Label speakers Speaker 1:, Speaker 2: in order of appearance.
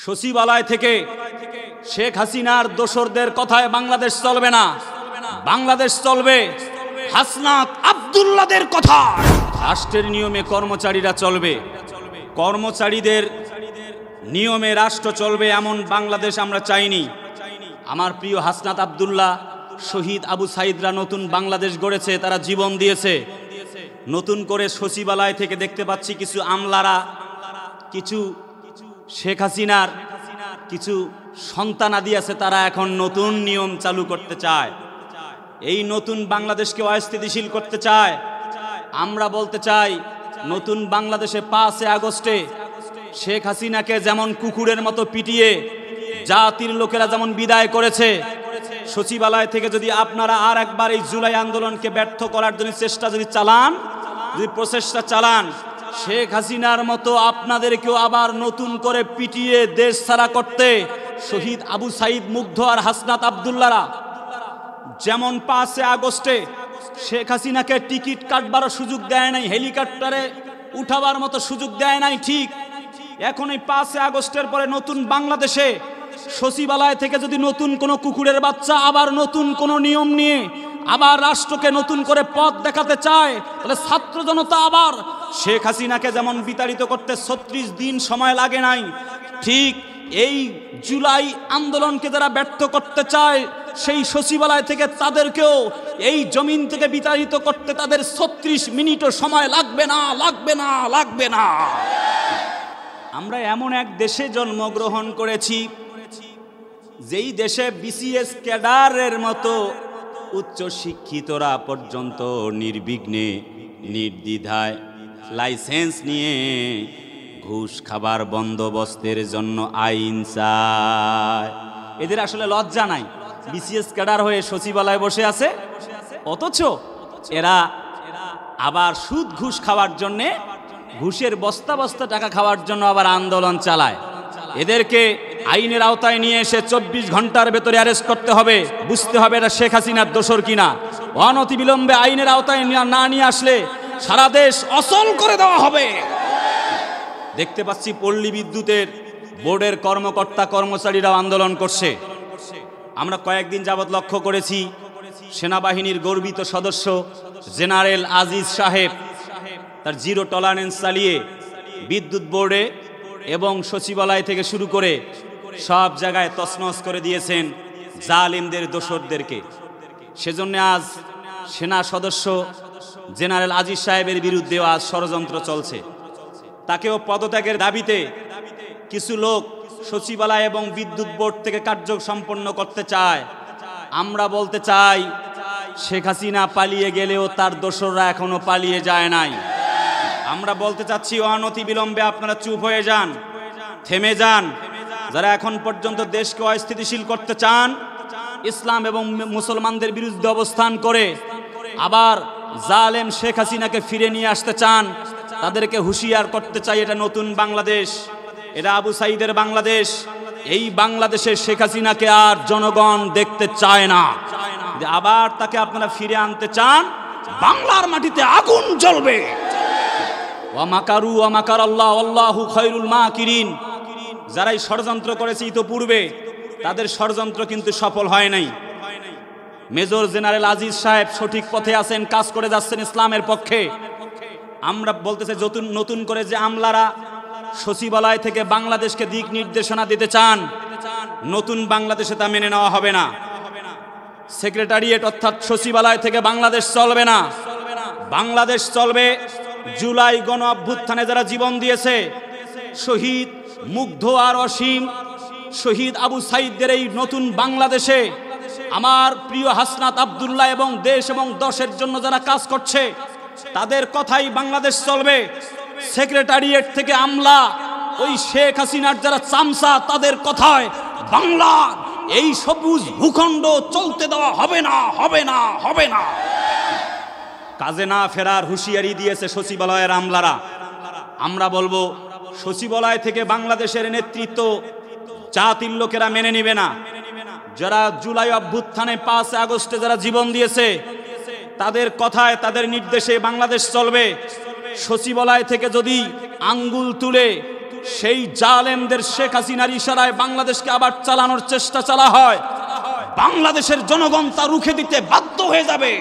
Speaker 1: সচিবালয় থেকে শেখ হাসিনার দোসরদের কথায় বাংলাদেশ চলবে না, বাংলাদেশ চলবে হাসনাত আব্দুল্লাহদের কথা। রাষ্ট্রের নিয়মে কর্মচারীরা চলবে, কর্মচারীদের নিয়মে রাষ্ট্র চলবে, এমন বাংলাদেশ আমরা চাইনি। আমার প্রিয় হাসনাত আব্দুল্লাহ, শহীদ আবু সাইদরা নতুন বাংলাদেশ গড়েছে, তারা জীবন দিয়েছে। নতুন করে সচিবালয় থেকে দেখতে পাচ্ছি কিছু আমলারা, কিছু শেখ হাসিনার কিছু সন্তানাদি আছে, তারা এখন নতুন নিয়ম চালু করতে চায়, এই নতুন বাংলাদেশকে অস্থিতিশীল করতে চায়। আমরা বলতে চাই, নতুন বাংলাদেশে 5 আগস্টে শেখ হাসিনাকে যেমন কুকুরের মতো পিটিয়ে জাতির লোকেরা যেমন বিদায় করেছে, সচিবালয় থেকে যদি আপনারা আর একবার এই জুলাই আন্দোলনকে ব্যর্থ করার জন্য চেষ্টা যদি চালান, যদি প্রচেষ্টা চালান, শেখ হাসিনার মতো আপনাদেরকেও আবার নতুন করে পিটিয়ে দেশ ছাড়া করতে শহীদ আবু সাইদ, মুগ্ধ আর হাসনাত আব্দুল্লাহরা যেমন 5 আগস্টে শেখ হাসিনাকে টিকিট কাটবার সুযোগ দেয় নাই, হেলিকপ্টারে উঠাবার মতো সুযোগ দেয় নাই, ঠিক এখন এই 5 আগস্টের পরে নতুন বাংলাদেশে সচিবালয় থেকে যদি নতুন কোনো কুকুরের বাচ্চা আবার নতুন কোনো নিয়ম নিয়ে আবার রাষ্ট্রকে নতুন করে পথ দেখাতে চায়, তাহলে ছাত্র জনতা আবার শেখ হাসিনাকে যেমন বিতাড়িত করতে 36 দিন সময় লাগে নাই, ঠিক এই জুলাই আন্দোলনকে যারা ব্যর্থ করতে চায় সেই সচিবালয় থেকে তাদেরকেও এই জমিন থেকে বিতাড়িত করতে তাদের 36 মিনিটও সময় লাগবে না, লাগবে না, লাগবে না। আমরা এমন এক দেশে জন্মগ্রহণ করেছি যেই দেশে বিসিএস ক্যাডারের মতো উচ্চ শিক্ষিতরা পর্যন্ত নির্বিঘ্নে নির্দ্বিধায় লাইসেন্স নিয়ে ঘুষ খাবার বন্দোবস্তের জন্য আইন চায়। এদের আসলে লজ্জা নাই, বিসিএস ক্যাডার হয়ে সচিবালয়ে বসে আছে, অথচ এরা আবার সুদ ঘুষ খাওয়ার জন্যে, ঘুষের বস্তা বস্তা টাকা খাওয়ার জন্য আবার আন্দোলন চালায়। এদেরকে আইনের আওতায় নিয়ে এসে 24 ঘন্টার ভেতরে অ্যারেস্ট করতে হবে, বুঝতে হবে এটা শেখ হাসিনার দোসর কিনা। অনতিবিলম্বে আইনের আওতায় না নিয়ে আসলে সারা দেশ অচল করে দেওয়া হবে। দেখতে পাচ্ছি পল্লী বিদ্যুতের বোর্ডের কর্মকর্তা কর্মচারীরাও আন্দোলন করছে। আমরা কয়েকদিন যাবৎ লক্ষ্য করেছি সেনাবাহিনীর গর্বিত সদস্য জেনারেল আজিজ সাহেব তার জিরো টলারেন্স চালিয়ে বিদ্যুৎ বোর্ডে এবং সচিবালয় থেকে শুরু করে সব জায়গায় তছনছ করে দিয়েছেন জালিমদের, দোসরদেরকে। সেজন্য আজ সেনা সদস্য জেনারেল আজিজ সাহেবের বিরুদ্ধে আজ ষড়যন্ত্র চলছে। তাকেও পদত্যাগের দাবিতে কিছু লোক সচিবালয় এবং বিদ্যুৎ বোর্ড থেকে কার্য সম্পন্ন করতে চায়। আমরা বলতে চাই, শেখ হাসিনা পালিয়ে গেলেও তার দোসররা এখনো পালিয়ে যায় নাই। আমরা বলতে চাচ্ছি, অনতিবিলম্বে আপনারা চুপ হয়ে যান, থেমে যান। যারা এখন পর্যন্ত দেশকে অস্থিতিশীল করতে চান, ইসলাম এবং মুসলমানদের বিরুদ্ধে অবস্থান করে আবার জালেম শেখ হাসিনাকে ফিরে নিয়ে আসতে চান, তাদেরকে হুঁশিয়ার করতে চাই, এটা নতুন বাংলাদেশ, এটা আবু সাইদের বাংলাদেশ। এই বাংলাদেশে শেখ হাসিনাকে আর জনগণ দেখতে চায় না। আবার তাকে আপনারা ফিরে আনতে চান, বাংলার মাটিতে আগুন জ্বলবে। ওয়া মাকারু ওয়া মাকারাল্লাহ আল্লাহু খায়রুল মাকিরিন। যারাই ষড়যন্ত্র করেছে ইতোপূর্বে, তাদের ষড়যন্ত্র কিন্তু সফল হয় নাই। মেজর জেনারেল আজিজ সাহেব সঠিক পথে আছেন, কাজ করে যাচ্ছেন ইসলামের পক্ষে। আমরা বলতে চাই, নতুন করে যে আমলারা সচিবালয় থেকে বাংলাদেশকে দিক নির্দেশনা দিতে চান, নতুন বাংলাদেশে তা মেনে নেওয়া হবে না। সেক্রেটারিয়েট অর্থাৎ সচিবালয় থেকে বাংলাদেশ চলবে না। বাংলাদেশ চলবে জুলাই গণ অভ্যুত্থানে যারা জীবন দিয়েছে, শহীদ মুগ্ধ আর অসীম, শহীদ আবু সাইদদের এই নতুন বাংলাদেশে আমার প্রিয় হাসনাত আব্দুল্লাহ এবং দেশ এবং দশের জন্য যারা কাজ করছে, তাদের কথাই বাংলাদেশ চলবে। সেক্রেটারিয়েট থেকে আমলা, ওই শেখ হাসিনার যারা চামচা, তাদের কথায় বাংলা এই সবুজ ভূখণ্ড চলতে দেওয়া হবে না, হবে না, হবে না। কাজে না ফেরার হুঁশিয়ারি দিয়েছে সচিবালয়ের আমলারা। আমরা বলবো, সচিবালয় থেকে বাংলাদেশের নেতৃত্ব জাতির লোকেরা মেনে নিবে না। যারা জুলাই অভ্যুত্থানে 5 আগস্টে যারা জীবন দিয়েছে, তাদের কথায়, তাদের নির্দেশে বাংলাদেশ চলবে। সচিবালয় থেকে যদি আঙ্গুল তুলে সেই জালেমদের শেখ হাসিনার ইশারায় বাংলাদেশকে আবার চালানোর চেষ্টা চালা হয়, বাংলাদেশের জনগণ তা রুখে দিতে বাধ্য হয়ে যাবে।